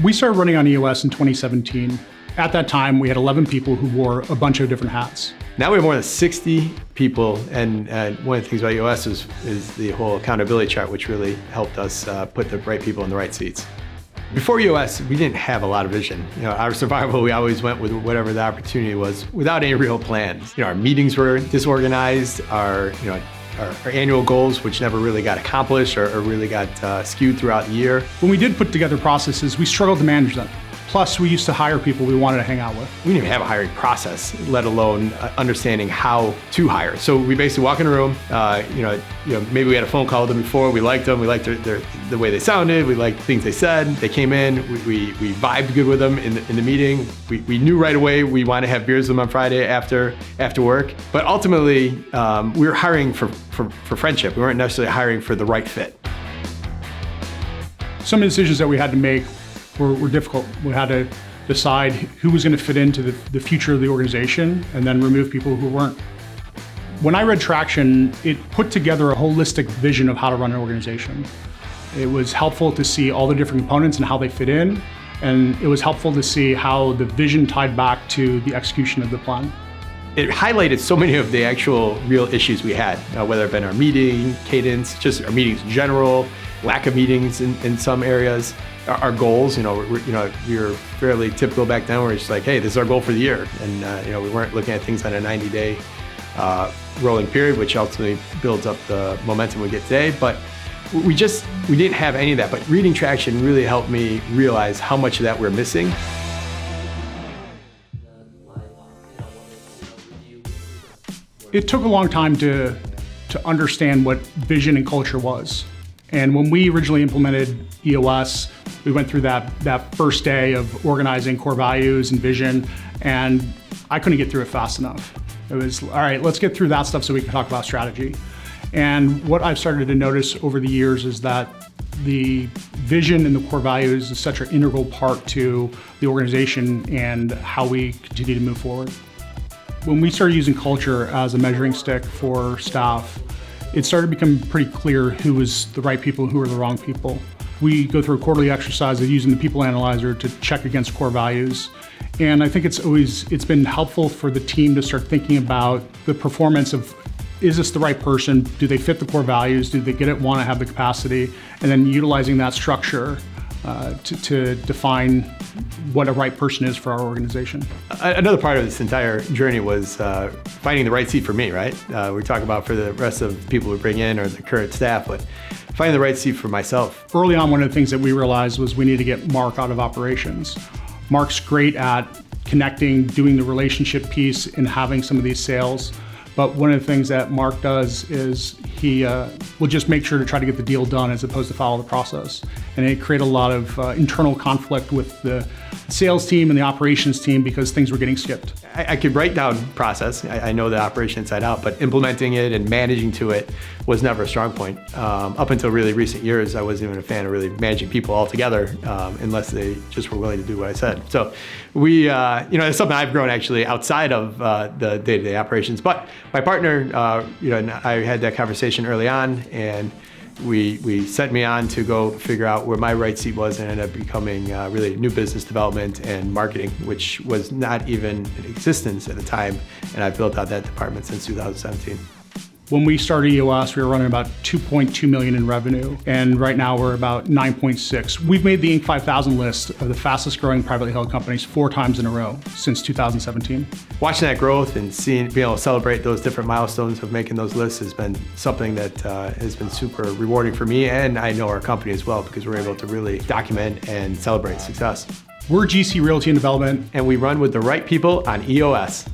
We started running on EOS in 2017. At that time, we had 11 people who wore a bunch of different hats. Now we have more than 60 people, and one of the things about EOS is the whole accountability chart, which really helped us put the right people in the right seats. Before EOS, we didn't have a lot of vision. Our survival, we always went with whatever the opportunity was without any real plans. Our meetings were disorganized, our annual goals, which never really got accomplished or really got skewed throughout the year. When we did put together processes, we struggled to manage them. Plus, we used to hire people we wanted to hang out with. We didn't even have a hiring process, let alone understanding how to hire. So we basically walk in a room, maybe we had a phone call with them before, we liked them, we liked the way they sounded, we liked things they said. They came in, we vibed good with them in the meeting. We knew right away we wanted to have beers with them on Friday after work. But ultimately, we were hiring for friendship. We weren't necessarily hiring for the right fit. Some of the decisions that we had to make were difficult. We had to decide who was going to fit into the future of the organization and then remove people who weren't. When I read Traction, it put together a holistic vision of how to run an organization. It was helpful to see all the different components and how they fit in, and it was helpful to see how the vision tied back to the execution of the plan. It highlighted so many of the actual real issues we had, whether it been our meeting cadence, just our meetings in general, lack of meetings in some areas. Our goals, we were fairly typical back then. Where it's just like, hey, this is our goal for the year, and we weren't looking at things on a 90-day rolling period, which ultimately builds up the momentum we get today. But we didn't have any of that. But reading Traction really helped me realize how much of that we're missing. It took a long time to understand what vision and culture was. And when we originally implemented EOS, we went through that first day of organizing core values and vision, and I couldn't get through it fast enough. It was, all right, let's get through that stuff so we can talk about strategy. And what I've started to notice over the years is that the vision and the core values is such an integral part to the organization and how we continue to move forward. When we started using culture as a measuring stick for staff, it started to become pretty clear who was the right people and who were the wrong people. We go through a quarterly exercise of using the people analyzer to check against core values. And I think it's been helpful for the team to start thinking about the performance of, is this the right person? Do they fit the core values? Do they get it, want to have the capacity? And then utilizing that structure to define what a right person is for our organization. Another part of this entire journey was finding the right seat for me, right? We talk about for the rest of the people we bring in or the current staff, but finding the right seat for myself. Early on, one of the things that we realized was we need to get Mark out of operations. Mark's great at connecting, doing the relationship piece, and having some of these sales. But one of the things that Mark does is he will just make sure to try to get the deal done as opposed to follow the process. And it created a lot of internal conflict with the sales team and the operations team because things were getting skipped. I could write down process. I know the operation inside out, but implementing it and managing to it was never a strong point. Up until really recent years, I wasn't even a fan of really managing people altogether unless they just were willing to do what I said. So it's something I've grown actually outside of the day-to-day operations. But my partner, and I had that conversation early on, and we sent me on to go figure out where my right seat was, and ended up becoming really new business development and marketing, which was not even in existence at the time. And I've built out that department since 2017. When we started EOS, we were running about 2.2 million in revenue, and right now we're about 9.6. We've made the Inc. 5000 list of the fastest growing privately held companies 4 times in a row since 2017. Watching that growth and being able to celebrate those different milestones of making those lists has been something that has been super rewarding for me, and I know our company as well, because we're able to really document and celebrate success. We're GC Realty and Development, and we run with the right people on EOS.